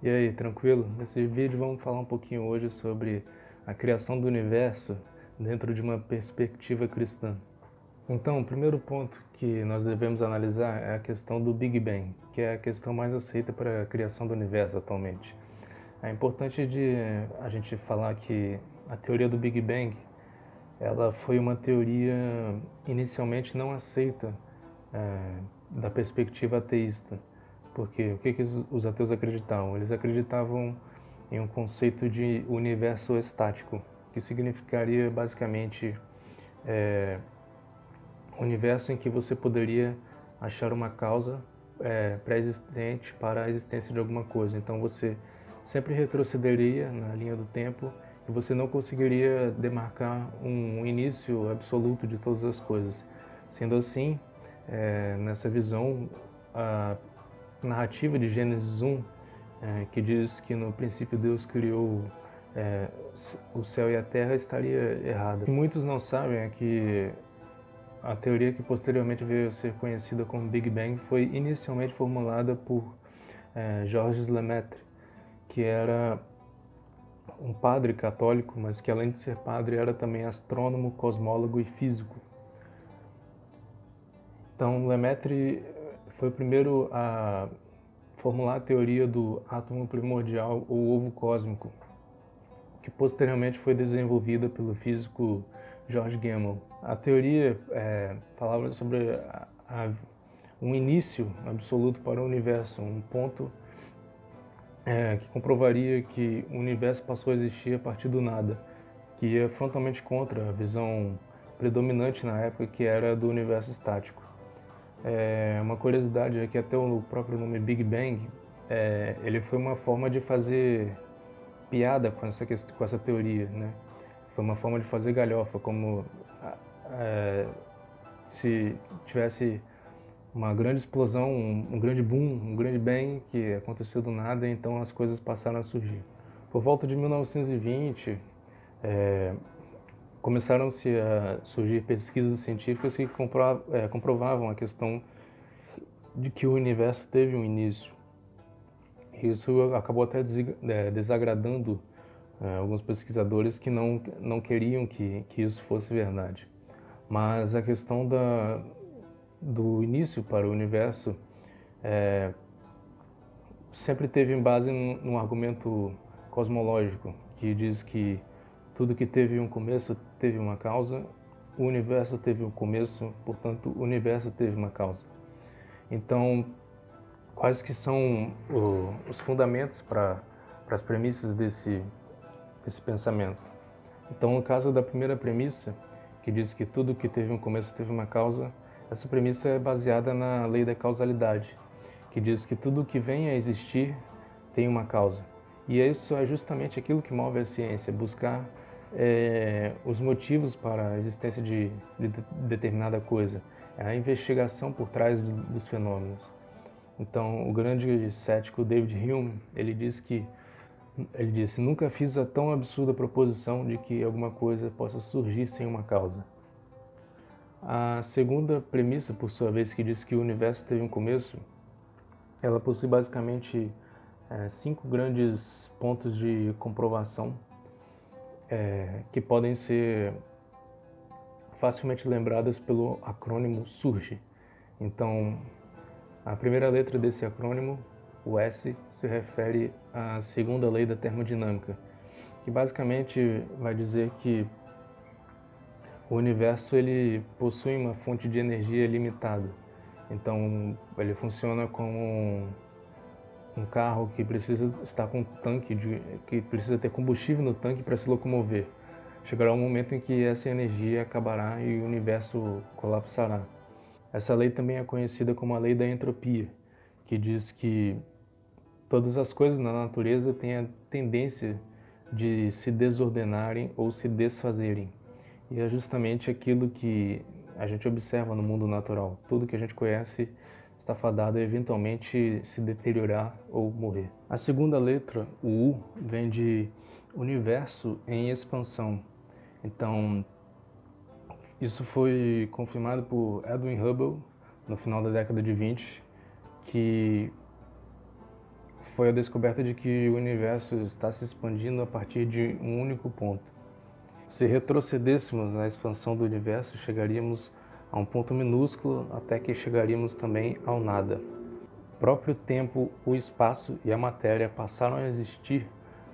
E aí, tranquilo? Nesse vídeo vamos falar um pouquinho hoje sobre a criação do universo dentro de uma perspectiva cristã. Então, o primeiro ponto que nós devemos analisar é a questão do Big Bang, que é a questão mais aceita para a criação do universo atualmente. É importante a gente falar que a teoria do Big Bang, ela foi uma teoria inicialmente não aceita da perspectiva ateísta. Porque o que os ateus acreditavam? Eles acreditavam em um conceito de universo estático, que significaria basicamente um universo em que você poderia achar uma causa pré-existente para a existência de alguma coisa. Então você sempre retrocederia na linha do tempo e você não conseguiria demarcar um início absoluto de todas as coisas. Sendo assim, nessa visão, a narrativa de Gênesis 1, que diz que no princípio Deus criou o céu e a terra, estaria errada. O que muitos não sabem é que a teoria que posteriormente veio a ser conhecida como Big Bang foi inicialmente formulada por Georges Lemaitre, que era um padre católico, mas que além de ser padre era também astrônomo, cosmólogo e físico. Então Lemaitre foi o primeiro a formular a teoria do átomo primordial ou ovo cósmico, que posteriormente foi desenvolvida pelo físico George Gamow. A teoria falava sobre um início absoluto para o universo, um ponto que comprovaria que o universo passou a existir a partir do nada, que ia frontalmente contra a visão predominante na época, que era do universo estático. Uma curiosidade é que até o próprio nome Big Bang, ele foi uma forma de fazer piada com essa teoria, né? Foi uma forma de fazer galhofa, como se tivesse uma grande explosão, um grande boom, um grande bang que aconteceu do nada, e então as coisas passaram a surgir. Por volta de 1920, começaram-se a surgir pesquisas científicas que comprovavam a questão de que o universo teve um início. Isso acabou até desagradando alguns pesquisadores que não queriam que isso fosse verdade. Mas a questão do início para o universo sempre teve base num argumento cosmológico, que diz que tudo que teve um começo teve uma causa, o universo teve um começo, portanto o universo teve uma causa. Então, quais que são os fundamentos para as premissas desse pensamento? Então, no caso da primeira premissa, que diz que tudo que teve um começo teve uma causa, essa premissa é baseada na lei da causalidade, que diz que tudo que vem a existir tem uma causa. E isso é justamente aquilo que move a ciência, buscar os motivos para a existência de determinada coisa, é a investigação por trás dos fenômenos. Então, o grande cético David Hume, ele disse: nunca fiz a tão absurda proposição de que alguma coisa possa surgir sem uma causa. A segunda premissa, por sua vez, que diz que o universo teve um começo, ela possui basicamente 5 grandes pontos de comprovação que podem ser facilmente lembradas pelo acrônimo SURGE. Então, a primeira letra desse acrônimo, o S, se refere à segunda lei da termodinâmica, que basicamente vai dizer que o universo ele possui uma fonte de energia limitada. Então, ele funciona como um carro que precisa estar com um tanque, que precisa ter combustível no tanque para se locomover. Chegará um momento em que essa energia acabará e o universo colapsará. Essa lei também é conhecida como a lei da entropia, que diz que todas as coisas na natureza têm a tendência de se desordenarem ou se desfazerem. E é justamente aquilo que a gente observa no mundo natural. Tudo que a gente conhece está fadado a eventualmente se deteriorar ou morrer. A segunda letra, o U, vem de universo em expansão. Então, isso foi confirmado por Edwin Hubble no final da década de 20, que foi a descoberta de que o universo está se expandindo a partir de um único ponto. Se retrocedêssemos na expansão do universo, chegaríamos a um ponto minúsculo até que chegaríamos também ao nada. O próprio tempo, o espaço e a matéria passaram a existir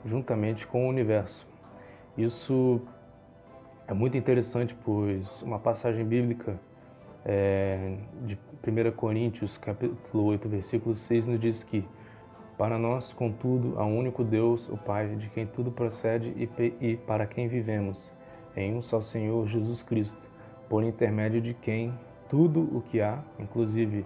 juntamente com o universo. Isso é muito interessante, pois uma passagem bíblica de 1 Coríntios, capítulo 8, versículo 6, nos diz que para nós, contudo, há um único Deus, o Pai, de quem tudo procede e para quem vivemos, em um só Senhor Jesus Cristo, por intermédio de quem tudo o que há, inclusive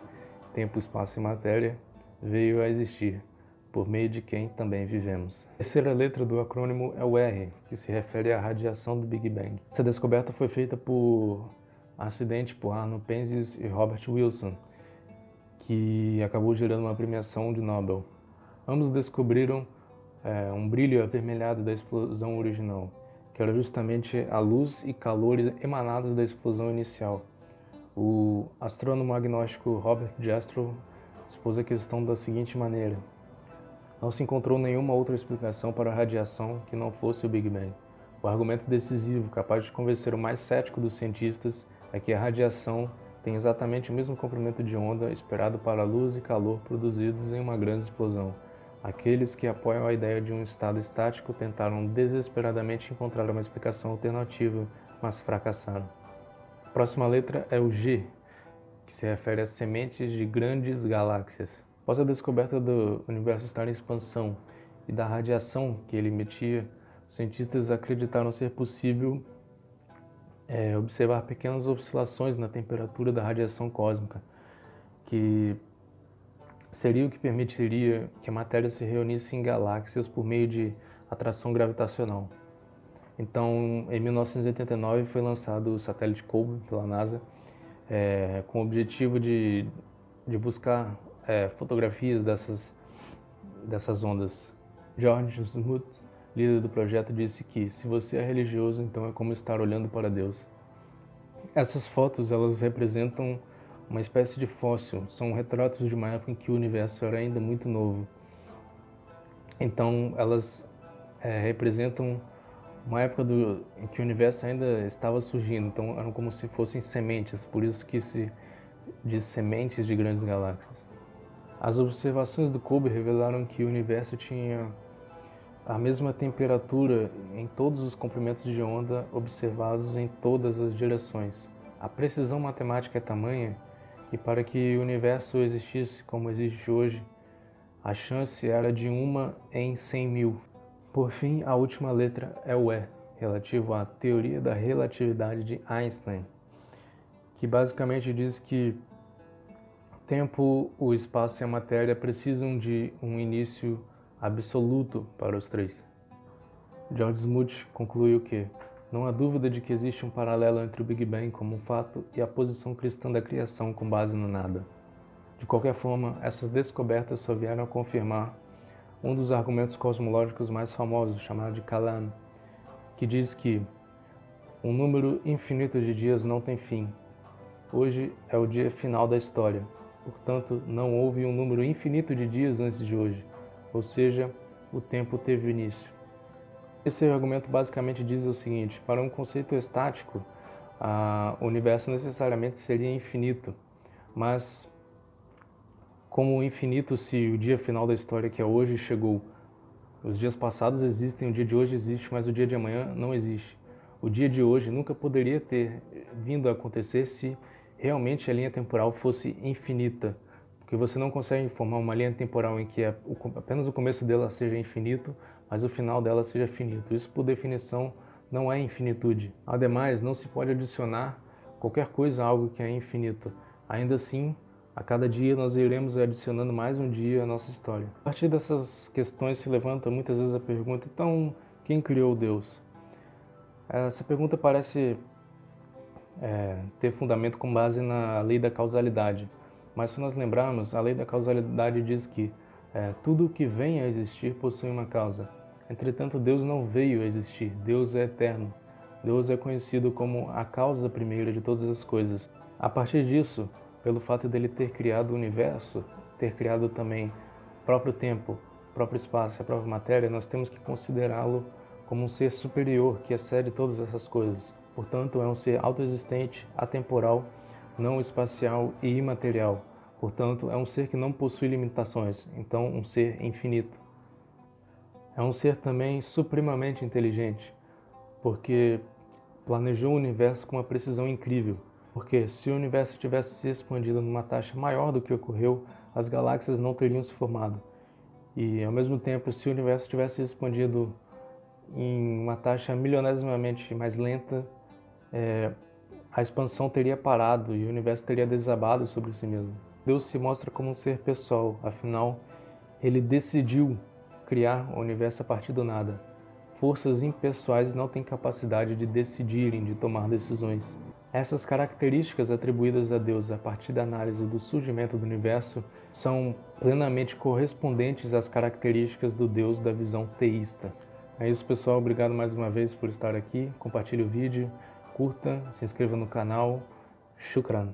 tempo, espaço e matéria, veio a existir, por meio de quem também vivemos. A terceira letra do acrônimo é o R, que se refere à radiação do Big Bang. Essa descoberta foi feita por acidente por Arnold Penzias e Robert Wilson, que acabou gerando uma premiação de Nobel. Ambos descobriram um brilho avermelhado da explosão original, que era justamente a luz e calor emanados da explosão inicial. O astrônomo agnóstico Robert Jastrow expôs a questão da seguinte maneira: não se encontrou nenhuma outra explicação para a radiação que não fosse o Big Bang. O argumento decisivo, capaz de convencer o mais cético dos cientistas, é que a radiação tem exatamente o mesmo comprimento de onda esperado para a luz e calor produzidos em uma grande explosão. Aqueles que apoiam a ideia de um estado estático tentaram desesperadamente encontrar uma explicação alternativa, mas fracassaram. A próxima letra é o G, que se refere às sementes de grandes galáxias. Após a descoberta do universo estar em expansão e da radiação que ele emitia, os cientistas acreditaram ser possível observar pequenas oscilações na temperatura da radiação cósmica, que seria o que permitiria que a matéria se reunisse em galáxias por meio de atração gravitacional. Então, em 1989 foi lançado o satélite COBE pela NASA, com o objetivo de buscar fotografias dessas ondas. George Smoot, líder do projeto, disse que se você é religioso, então é como estar olhando para Deus. Essas fotos, elas representam uma espécie de fóssil, são retratos de uma época em que o universo era ainda muito novo. Então, elas representam uma época em que o universo ainda estava surgindo, então eram como se fossem sementes, por isso que se diz sementes de grandes galáxias. As observações do COBE revelaram que o universo tinha a mesma temperatura em todos os comprimentos de onda observados em todas as direções. A precisão matemática é tamanha que para que o universo existisse como existe hoje, a chance era de 1 em 100 mil. Por fim, a última letra é o E, relativo à teoria da relatividade de Einstein, que basicamente diz que o tempo, o espaço e a matéria precisam de um início absoluto para os três. George Smoot concluiu que não há dúvida de que existe um paralelo entre o Big Bang como um fato e a posição cristã da criação com base no nada. De qualquer forma, essas descobertas só vieram a confirmar um dos argumentos cosmológicos mais famosos, chamado de Kalam, que diz que um número infinito de dias não tem fim. Hoje é o dia final da história, portanto, não houve um número infinito de dias antes de hoje, ou seja, o tempo teve início. Esse argumento basicamente diz o seguinte: para um conceito estático, o universo necessariamente seria infinito, mas como infinito se o dia final da história, que é hoje, chegou? Os dias passados existem, o dia de hoje existe, mas o dia de amanhã não existe. O dia de hoje nunca poderia ter vindo a acontecer se realmente a linha temporal fosse infinita, porque você não consegue formar uma linha temporal em que apenas o começo dela seja infinito, mas o final dela seja finito. Isso, por definição, não é infinitude. Ademais, não se pode adicionar qualquer coisa a algo que é infinito. Ainda assim, a cada dia nós iremos adicionando mais um dia à nossa história. A partir dessas questões se levanta muitas vezes a pergunta: então, quem criou Deus? Essa pergunta parece ter fundamento com base na lei da causalidade. Mas se nós lembrarmos, a lei da causalidade diz que tudo o que vem a existir possui uma causa. Entretanto, Deus não veio a existir. Deus é eterno. Deus é conhecido como a causa primeira de todas as coisas. A partir disso, pelo fato dele ter criado o universo, ter criado também o próprio tempo, próprio espaço, a própria matéria, nós temos que considerá-lo como um ser superior que excede todas essas coisas. Portanto, é um ser autoexistente, atemporal, não espacial e imaterial. Portanto, é um ser que não possui limitações, então um ser infinito. É um ser também supremamente inteligente, porque planejou o universo com uma precisão incrível. Porque se o universo tivesse se expandido numa taxa maior do que ocorreu, as galáxias não teriam se formado. E, ao mesmo tempo, se o universo tivesse se expandido em uma taxa milionesimamente mais lenta, a expansão teria parado e o universo teria desabado sobre si mesmo. Deus se mostra como um ser pessoal, afinal, ele decidiu criar o universo a partir do nada. Forças impessoais não têm capacidade de decidirem, de tomar decisões. Essas características atribuídas a Deus a partir da análise do surgimento do universo são plenamente correspondentes às características do Deus da visão teísta. É isso, pessoal. Obrigado mais uma vez por estar aqui. Compartilhe o vídeo, curta, se inscreva no canal. Shukran.